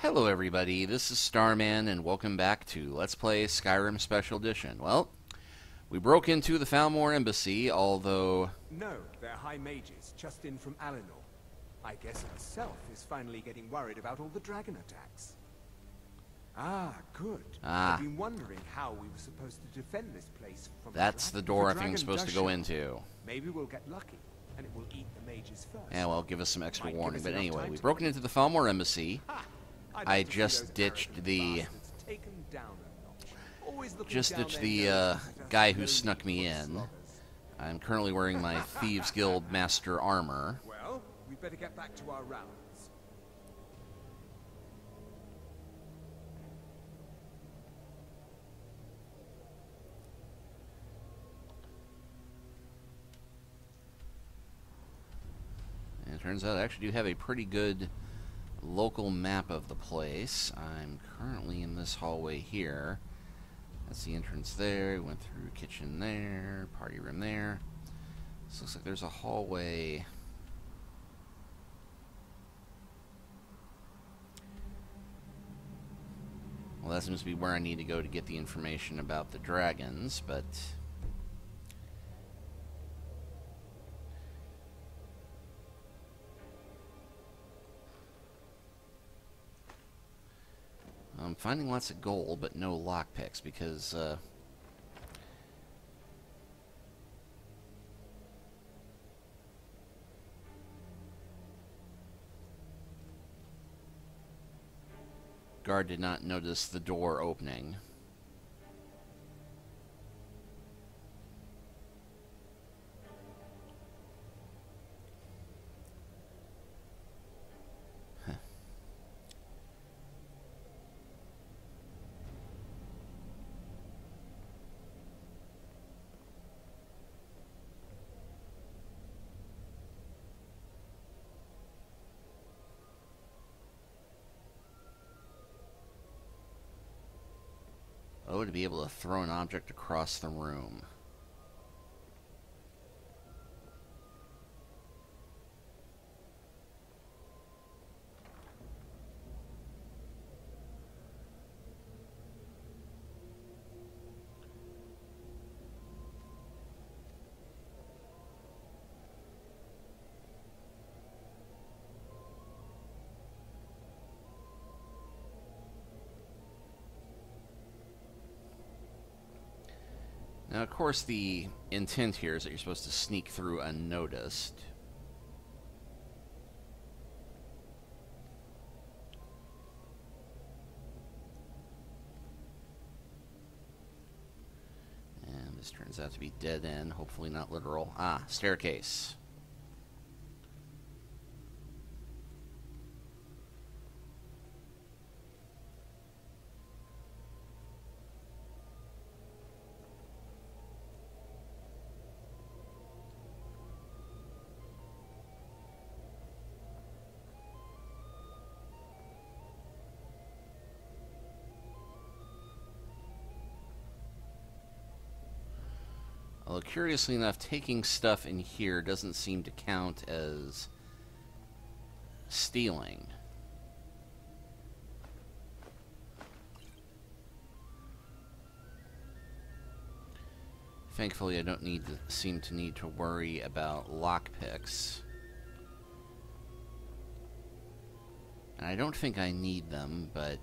Hello everybody, this is Starman and welcome back to Let's Play Skyrim Special Edition. Well, we broke into the Thalmor Embassy, although... No, they're high mages, just in from Alinor. I guess itself is finally getting worried about all the dragon attacks. Ah, good. I've been wondering how we were supposed to defend this place from That's the door I think I'm supposed to go into. Maybe we'll get lucky, and it will eat the mages first. Yeah, well, give us some extra warning. But anyway, we've broken into the Thalmor Embassy. I just ditched the... guy who snuck me in. I'm currently wearing my Thieves Guild Master armor. Well, we better get back to our rounds. And it turns out I actually do have a pretty good local map of the place. I'm currently in this hallway here. That's the entrance there. We went through kitchen there, party room there. This looks like there's a hallway. Well, that seems to be where I need to go to get the information about the dragons, but... I'm finding lots of gold, but no lockpicks, because, guard did not notice the door opening. Oh, to be able to throw an object across the room. Now, of course, the intent here is that you're supposed to sneak through unnoticed. And this turns out to be dead end, hopefully not literal. Ah, staircase. Although, curiously enough, taking stuff in here doesn't seem to count as stealing. Thankfully, I don't seem to need to worry about lockpicks. And I don't think I need them, but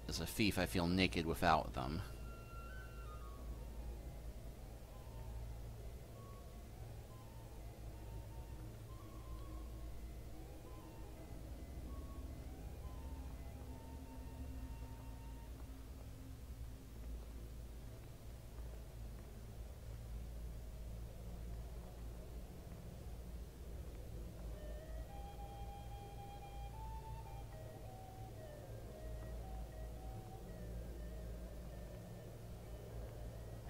as a thief, I feel naked without them.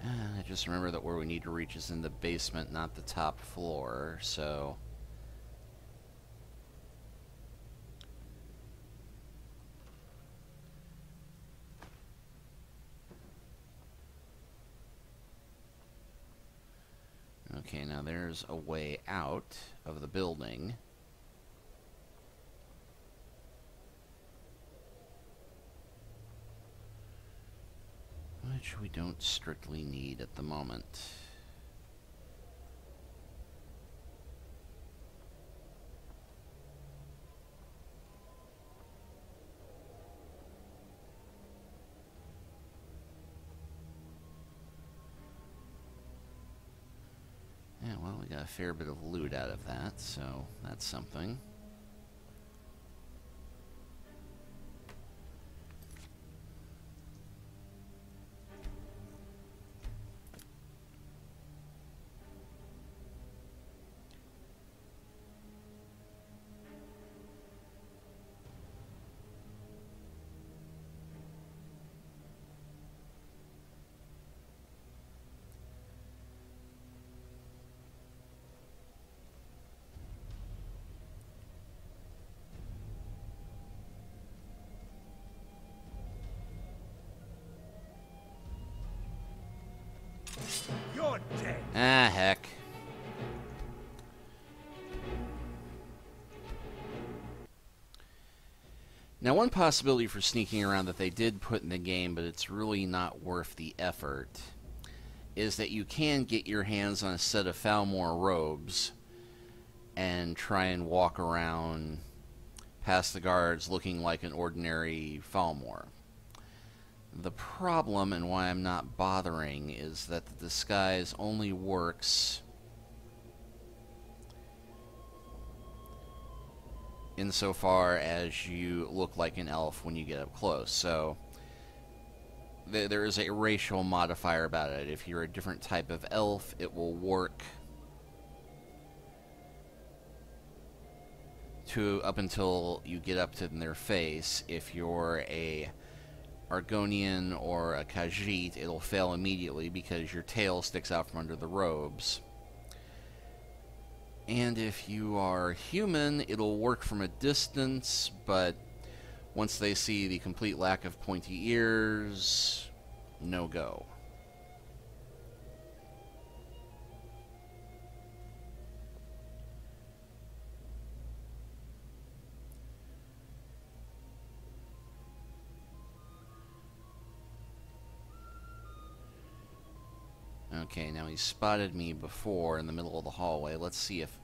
I just remember that where we need to reach is in the basement, not the top floor, so... Okay, now there's a way out of the building. which we don't strictly need at the moment. Yeah, well, we got a fair bit of loot out of that, so that's something. You're dead. Ah, heck. Now, one possibility for sneaking around that they did put in the game, but it's really not worth the effort, is that you can get your hands on a set of Thalmor robes and try and walk around past the guards looking like an ordinary Thalmor. The problem, and why I'm not bothering, is that the disguise only works insofar as you look like an elf when you get up close. So there is a racial modifier about it. If you're a different type of elf, it will work to up until you get up to their face. If you're a Argonian or a Khajiit, it'll fail immediately because your tail sticks out from under the robes. And if you are human, it'll work from a distance, but once they see the complete lack of pointy ears, no go. Okay, now he spotted me before in the middle of the hallway. Let's see if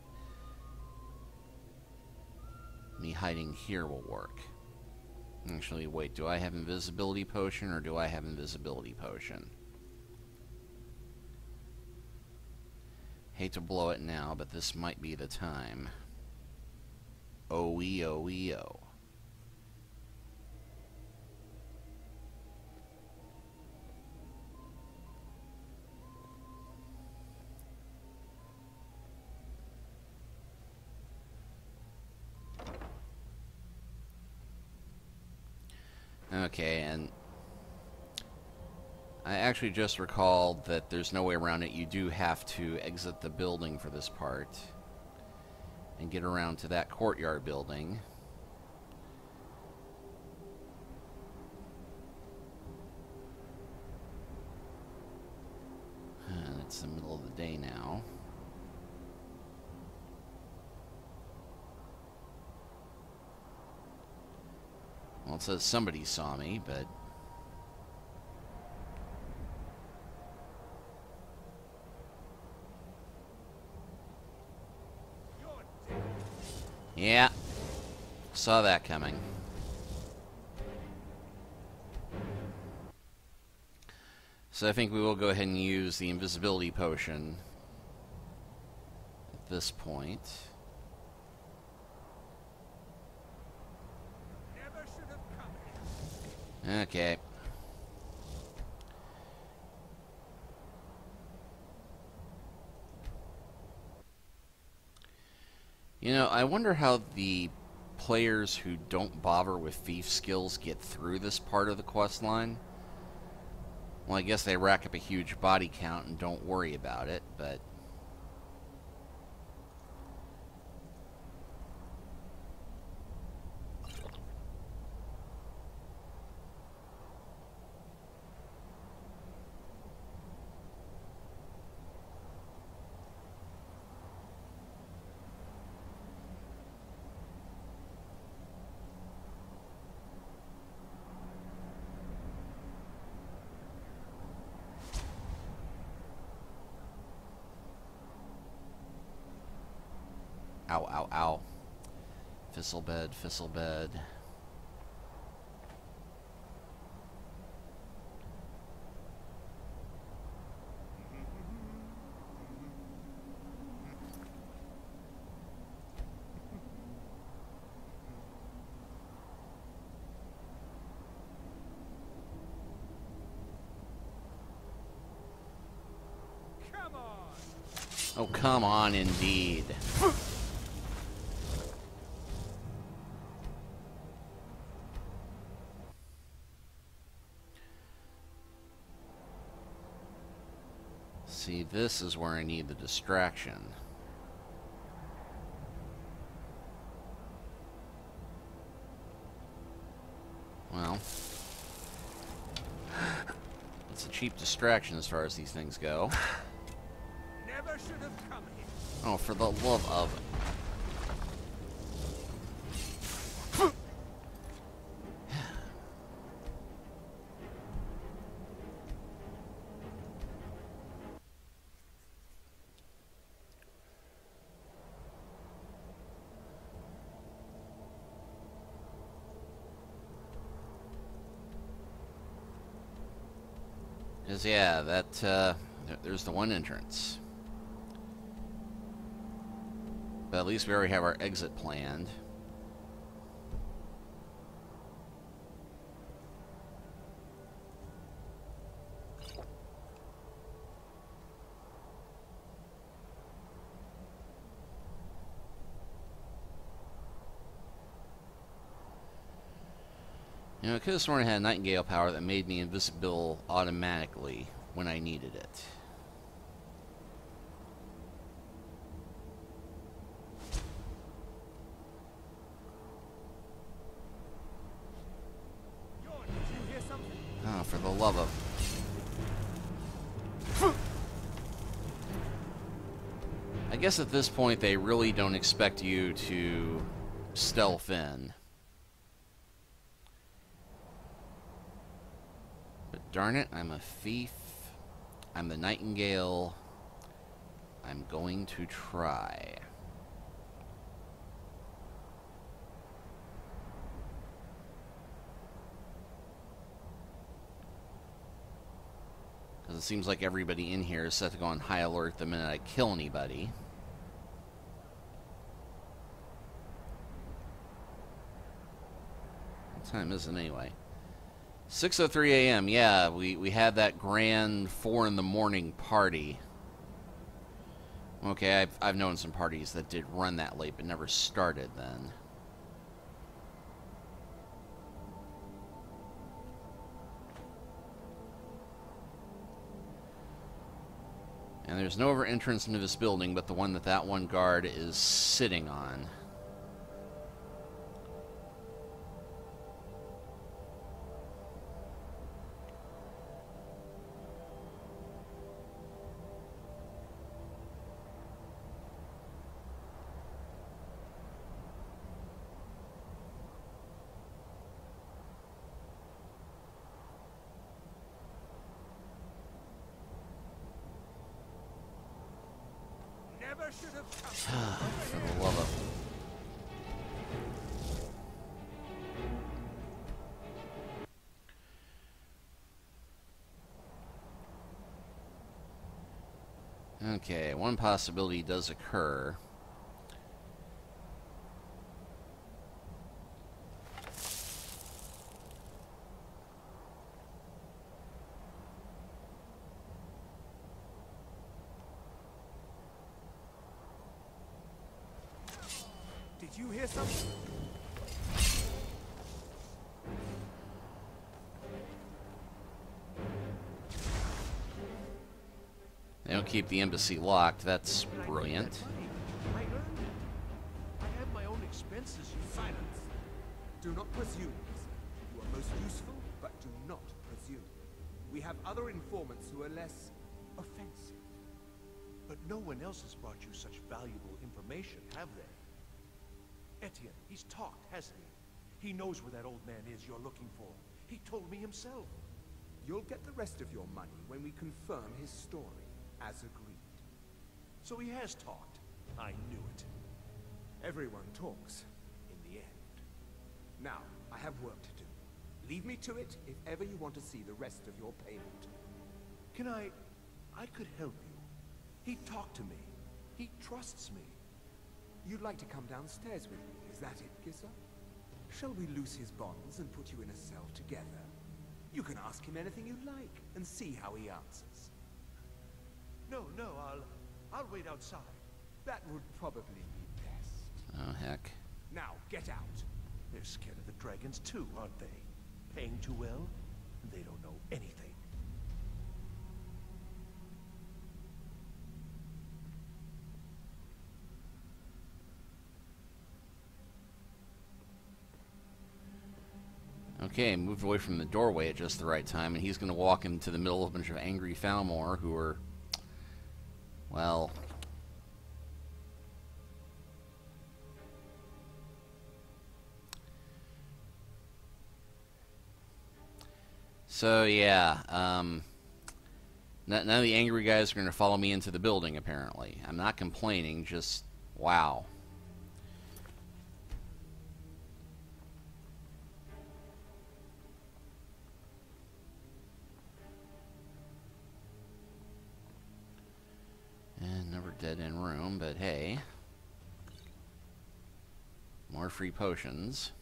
me hiding here will work. Actually, wait, do I have invisibility potion or do I have invisibility potion? Hate to blow it now, but this might be the time. O-E-O-E-O. Okay, and I actually just recalled that there's no way around it. You do have to exit the building for this part and get around to that courtyard building. And it's the middle of the day now. Well, it says somebody saw me, but... yeah, saw that coming. So I think we will go ahead and use the invisibility potion at this point. Okay. You know, I wonder how the players who don't bother with thief skills get through this part of the quest line. Well, I guess they rack up a huge body count and don't worry about it, but... Ow, ow, ow. Fistlebed, fistlebed. Oh, come on, indeed. See, this is where I need the distraction. Well, it's a cheap distraction as far as these things go. Never should have come here. Oh, for the love of... Because, yeah, there's the one entrance. But at least we already have our exit planned. You know, I could have sworn I had Nightingale power that made me invisible automatically when I needed it. Oh, for the love of... I guess at this point they really don't expect you to stealth in. But darn it, I'm a thief. I'm the Nightingale. I'm going to try. Because it seems like everybody in here is set to go on high alert the minute I kill anybody. What time is it anyway? 6:03 a.m. Yeah, we had that grand 4 in the morning party. Okay, I've known some parties that did run that late but never started then. And there's no other entrance into this building but the one that one guard is sitting on. Should have come. For the love of... Okay, one possibility does occur. Did you hear something? They don't keep the embassy locked. That's brilliant. I earned it. I have my own expenses. Silence. Do not presume. You are most useful, but do not presume. We have other informants who are less offensive. But no one else has brought you such valuable information, have they? Etienne, he's talked, hasn't he? He knows where that old man is you're looking for. He told me himself. You'll get the rest of your money when we confirm his story, as agreed. So he has talked. I knew it. Everyone talks, in the end. Now, I have work to do. Leave me to it if ever you want to see the rest of your payment. Can I could help you. He talked to me. He trusts me. You'd like to come downstairs with me, is that it, Gissa? Shall we loose his bonds and put you in a cell together? You can ask him anything you like and see how he answers. No, I'll wait outside. That would probably be best. Oh, heck. Now, get out. They're scared of the dragons too, aren't they? Paying too well? They don't know anything. Okay, moved away from the doorway at just the right time, and he's going to walk into the middle of a bunch of angry Thalmor who are, well... So, yeah, none of the angry guys are going to follow me into the building, apparently. I'm not complaining, just, wow. And another dead-end room, but hey. More free potions.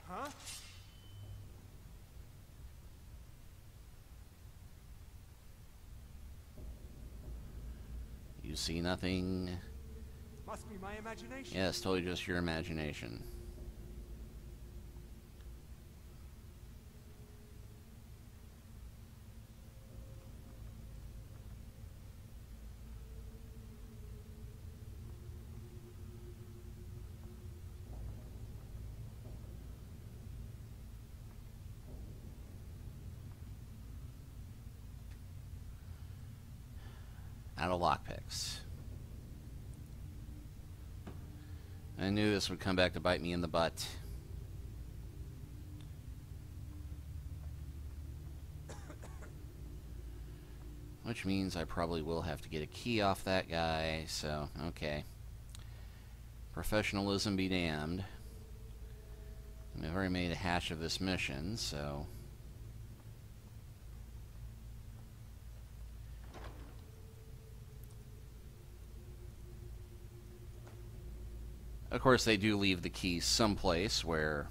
Huh? You see nothing? Must be my imagination. Yeah, it's totally just your imagination. Out of lockpicks. I knew this would come back to bite me in the butt. Which means I probably will have to get a key off that guy, so, okay. Professionalism be damned. I've already made a hash of this mission, so... Of course, they do leave the key someplace where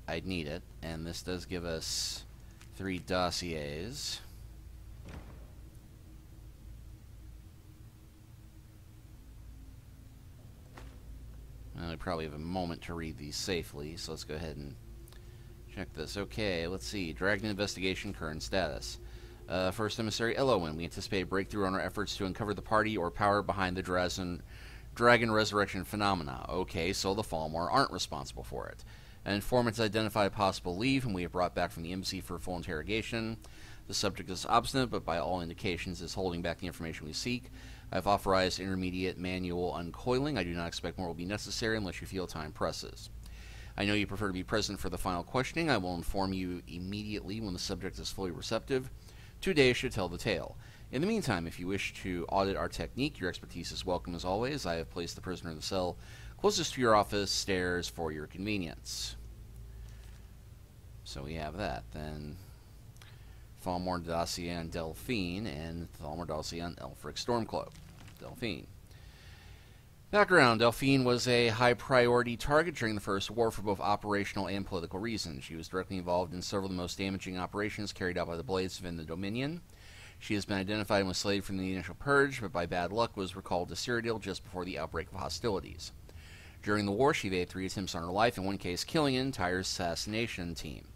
I'd need it, and this does give us 3 dossiers. Well, I probably have a moment to read these safely, so let's go ahead and check this. Okay, let's see. Dragon investigation, current status. First emissary, Elowen. We anticipate a breakthrough on our efforts to uncover the party or power behind the Dragon resurrection phenomena. Okay, so the Thalmor aren't responsible for it. An informant has identified a possible lead, whom we have brought back from the embassy for full interrogation. The subject is obstinate, but by all indications is holding back the information we seek. I have authorized intermediate manual uncoiling. I do not expect more will be necessary unless you feel time presses. I know you prefer to be present for the final questioning. I will inform you immediately when the subject is fully receptive. 2 days should tell the tale. In the meantime, if you wish to audit our technique, your expertise is welcome as always. I have placed the prisoner in the cell closest to your office stairs for your convenience. So we have that. Then Thalmor dossier on Delphine and Thalmor dossier on Elfric Stormcloak. Delphine. Background: Delphine was a high-priority target during the First War for both operational and political reasons. She was directly involved in several of the most damaging operations carried out by the Blades within the Dominion. She has been identified and was slated from the initial purge, but by bad luck was recalled to Cyrodiil just before the outbreak of hostilities. During the war, she evaded 3 attempts on her life, in one case killing an entire assassination team.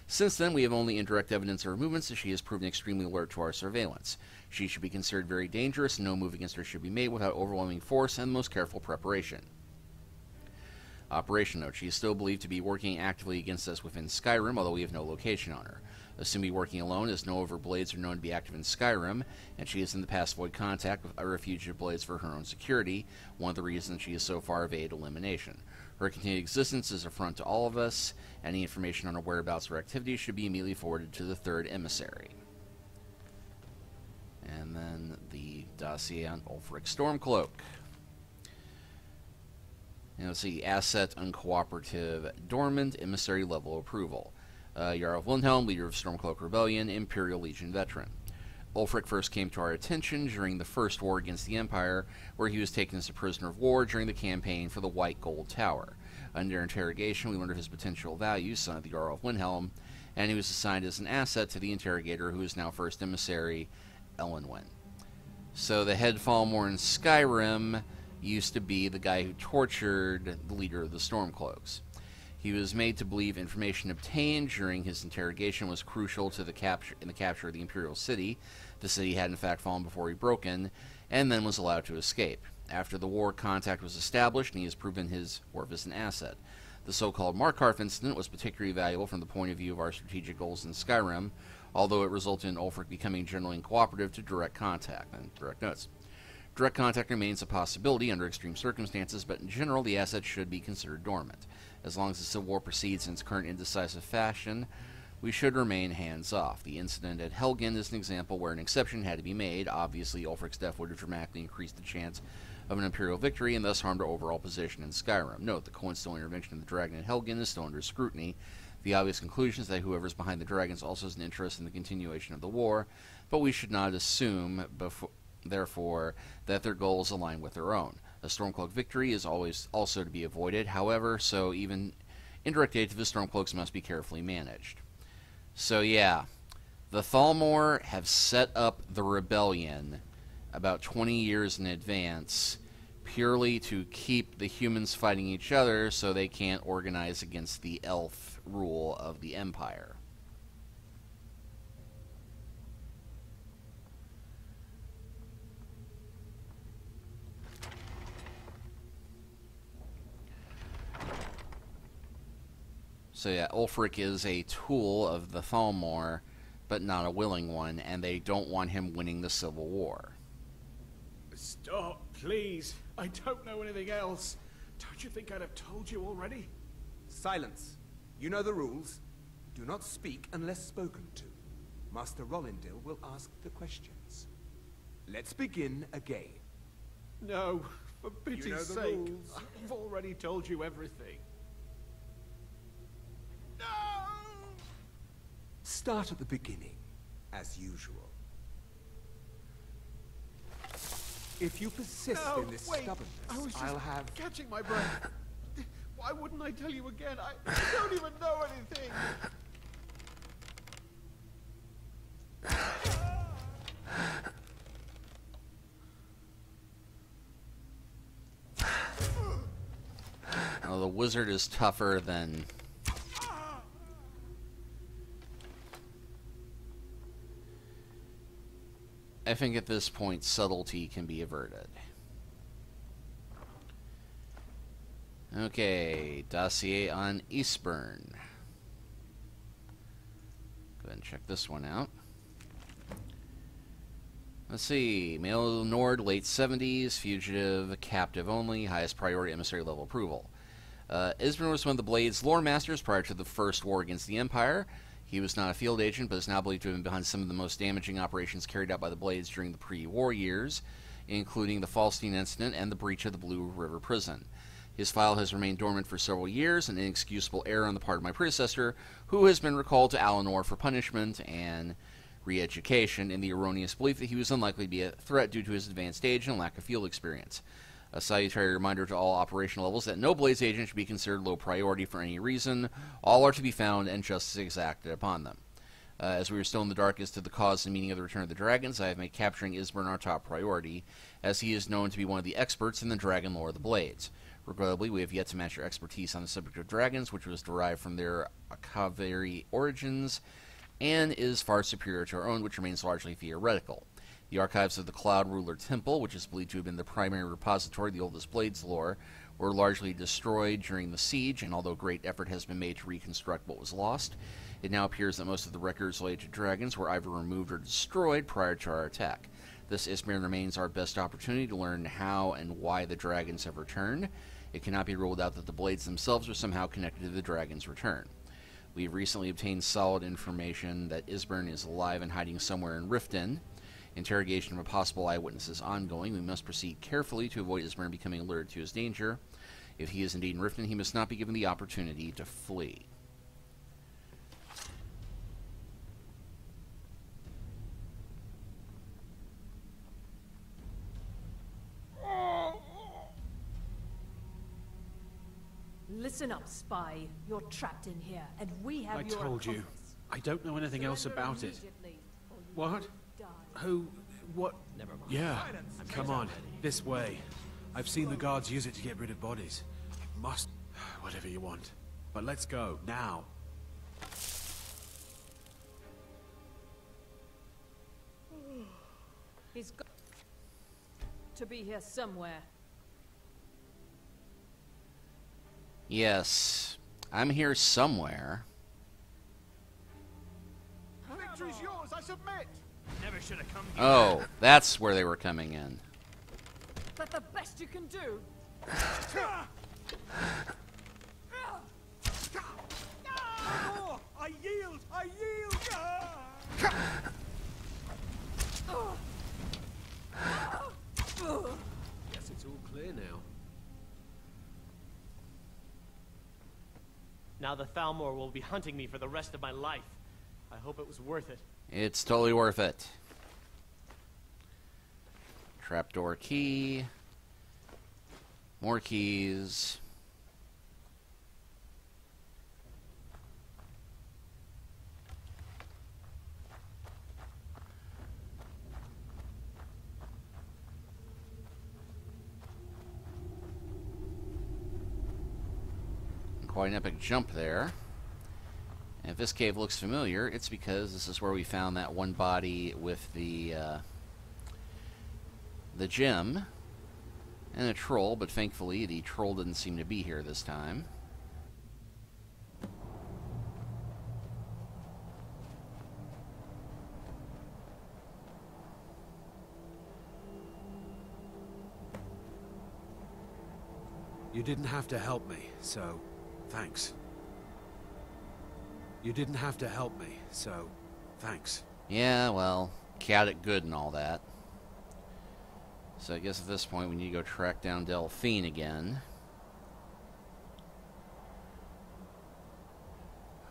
Since then, we have only indirect evidence of her movements, as she has proven extremely alert to our surveillance. She should be considered very dangerous, and no move against her should be made without overwhelming force and the most careful preparation. Operation note: she is still believed to be working actively against us within Skyrim, although we have no location on her. Assumed to be working alone, as no of her blades are known to be active in Skyrim, and she has in the past avoided contact with other fugitive blades for her own security, one of the reasons she has so far evaded elimination. Her continued existence is a affront to all of us. Any information on her whereabouts or activities should be immediately forwarded to the third emissary. And then the dossier on Ulfric Stormcloak. And let's see, asset uncooperative, dormant, emissary level approval. Jarl of Wilhelm, leader of Stormcloak Rebellion, Imperial Legion veteran. Ulfric first came to our attention during the First War against the Empire, where he was taken as a prisoner of war during the campaign for the White Gold Tower. Under interrogation, we learned of his potential value, son of the Jarl of Wilhelm, and he was assigned as an asset to the interrogator, who is now first emissary, Elenwen. So the head Thalmor in Skyrim used to be the guy who tortured the leader of the Stormcloaks. He was made to believe information obtained during his interrogation was crucial to the capture of the Imperial City. The city had in fact fallen before he broke in, and then was allowed to escape. After the war, contact was established, and he has proven his worth as an asset. The so-called Markarth incident was particularly valuable from the point of view of our strategic goals in Skyrim, although it resulted in Ulfric becoming generally uncooperative to direct contact. And direct notes. Direct contact remains a possibility under extreme circumstances, but in general, the asset should be considered dormant. As long as the Civil War proceeds in its current indecisive fashion, we should remain hands-off. The incident at Helgen is an example where an exception had to be made. Obviously, Ulfric's death would have dramatically increased the chance of an Imperial victory and thus harmed our overall position in Skyrim. Note, the coincidental intervention of the dragon at Helgen is still under scrutiny. The obvious conclusion is that whoever is behind the dragons also has an interest in the continuation of the war, but we should not assume, therefore, that their goals align with their own. A Stormcloak victory is always also to be avoided, however, so even indirect aid to the Stormcloaks must be carefully managed. So yeah, the Thalmor have set up the rebellion about 20 years in advance, purely to keep the humans fighting each other so they can't organize against the elf rule of the Empire. So yeah, Ulfric is a tool of the Thalmor, but not a willing one, and they don't want him winning the Civil War. Stop, please. I don't know anything else. Don't you think I'd have told you already? Silence. You know the rules. Do not speak unless spoken to. Master Rollindil will ask the questions. Let's begin again. No, for pity's sake. Rules. I've already told you everything. No! Start at the beginning, as usual. If you persist in this stubbornness, I'll have... catching my breath. Why wouldn't I tell you again? I don't even know anything. Oh, the wizard is tougher than... I think at this point, subtlety can be averted. Okay, dossier on Eastburn. Go ahead and check this one out. Let's see, male Nord, late 70s, fugitive, captive only, highest priority emissary level approval. Isburn was one of the Blade's lore masters prior to the First War against the Empire. He was not a field agent, but is now believed to have been behind some of the most damaging operations carried out by the Blades during the pre-war years, including the Falstein incident and the breach of the Blue River Prison. His file has remained dormant for several years, an inexcusable error on the part of my predecessor, who has been recalled to Alinor for punishment and re-education in the erroneous belief that he was unlikely to be a threat due to his advanced age and lack of field experience. A salutary reminder to all operational levels that no Blades agent should be considered low priority for any reason. All are to be found and justice exacted upon them. As we are still in the dark as to the cause and meaning of the return of the dragons, I have made capturing Isburn our top priority, as he is known to be one of the experts in the dragon lore of the Blades. Regrettably, we have yet to match our expertise on the subject of dragons, which was derived from their Akaviri origins, and is far superior to our own, which remains largely theoretical. The archives of the Cloud Ruler Temple, which is believed to have been the primary repository of the oldest Blades lore, were largely destroyed during the siege, and although great effort has been made to reconstruct what was lost, It now appears that most of the records related to dragons were either removed or destroyed prior to our attack. This Isthmian remains our best opportunity to learn how and why the dragons have returned. It cannot be ruled out that the blades themselves are somehow connected to the dragon's return. We have recently obtained solid information that Isburn is alive and hiding somewhere in Riften. Interrogation of a possible eyewitness is ongoing. We must proceed carefully to avoid Isburn becoming alerted to his danger. If he is indeed in Riften, he must not be given the opportunity to flee. Listen up, spy. You're trapped in here, and we have I your told you. accomplice. I don't know anything else Surrender about it. immediately, or you What? will die. Who? What? Never mind. Yeah. Come on. This way. I've seen the guards use it to get rid of bodies. You must. Whatever you want. But let's go. Now. He's got to be here somewhere. Yes, I'm here somewhere. Victory's yours, I submit! Never should have come here. Oh, that's where they were coming in. Is that the best you can do? Oh, I yield! I yield! Guess it's all clear now. Now the Thalmor will be hunting me for the rest of my life. I hope it was worth it. It's totally worth it. Trapdoor key. More keys. Quite an epic jump there. And if this cave looks familiar, it's because this is where we found that one body with the gem and a troll, but thankfully the troll didn't seem to be here this time. You didn't have to help me, so thanks. You didn't have to help me, so thanks. Yeah, well, chaotic good and all that. So I guess at this point we need to go track down Delphine again.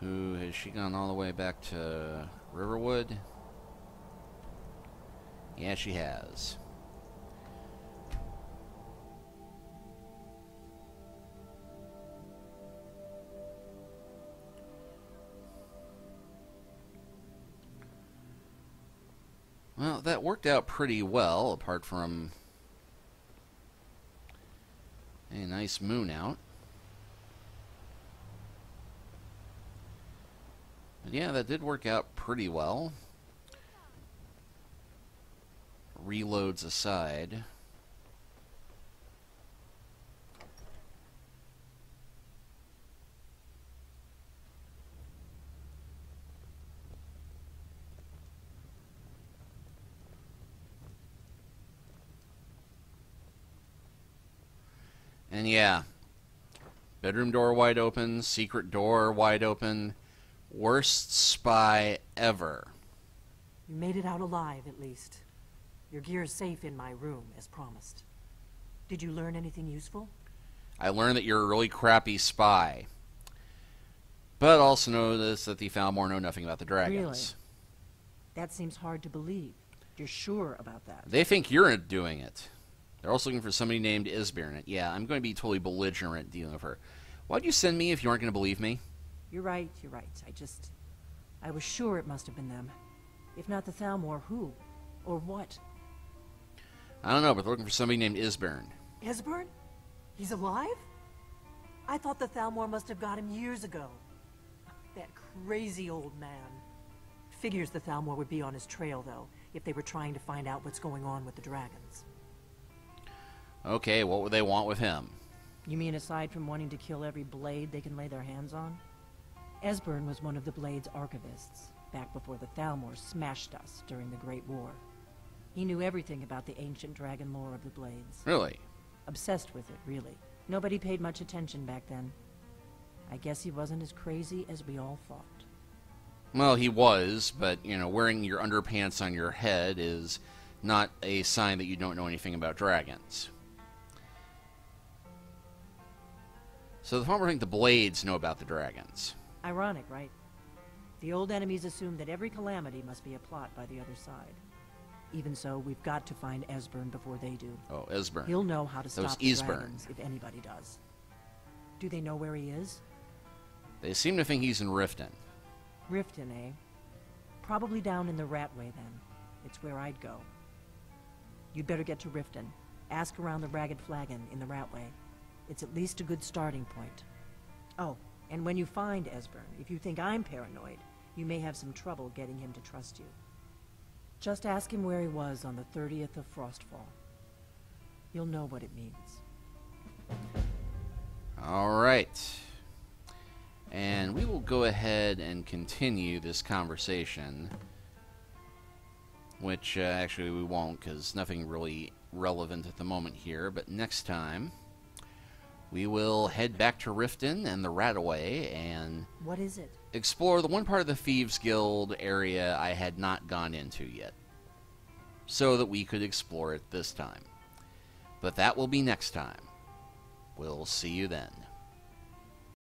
Who, has she gone all the way back to Riverwood? Yeah, she has. Well, that worked out pretty well, apart from a nice moon out. But yeah, that did work out pretty well. Reloads aside. And yeah, bedroom door wide open, secret door wide open, worst spy ever. You made it out alive, at least. Your gear's safe in my room, as promised. Did you learn anything useful? I learned that you're a really crappy spy. But also notice that the Thalmor know nothing about the dragons. Really? That seems hard to believe. You're sure about that? They think you're doing it. They're also looking for somebody named Isbjorn. Yeah, I'm going to be totally belligerent dealing with her. Why'd you send me if you aren't going to believe me? You're right, you're right. I was sure it must have been them. If not the Thalmor, who? Or what? I don't know, but they're looking for somebody named Isbjorn. Isburn? He's alive? I thought the Thalmor must have got him years ago. That crazy old man. Figures the Thalmor would be on his trail, though, if they were trying to find out what's going on with the dragons. Okay, what would they want with him? You mean aside from wanting to kill every blade they can lay their hands on? Esbern was one of the Blade's archivists, back before the Thalmor smashed us during the Great War. He knew everything about the ancient dragon lore of the Blades. Really? Obsessed with it, really. Nobody paid much attention back then. I guess he wasn't as crazy as we all thought. Well, he was, but, you know, wearing your underpants on your head is not a sign that you don't know anything about dragons. So the Thalmor think the Blades know about the dragons. Ironic, right? The old enemies assume that every calamity must be a plot by the other side. Even so, we've got to find Esbern before they do. Oh, Esbern. He'll know how to That was stop the Esbern. dragons, if anybody does. Do they know where he is? They seem to think he's in Riften. Riften, eh? Probably down in the Ratway, then. It's where I'd go. You'd better get to Riften. Ask around the Ragged Flagon in the Ratway. It's at least a good starting point. Oh, and when you find Esbern, if you think I'm paranoid, you may have some trouble getting him to trust you. Just ask him where he was on the 30th of Frostfall. You'll know what it means. All right. And we will go ahead and continue this conversation, which actually we won't, because nothing really relevant at the moment here. But next time, we will head back to Riften and the Rataway and... What is it? Explore the one part of the Thieves Guild area I had not gone into yet, so that we could explore it this time. But that will be next time. We'll see you then.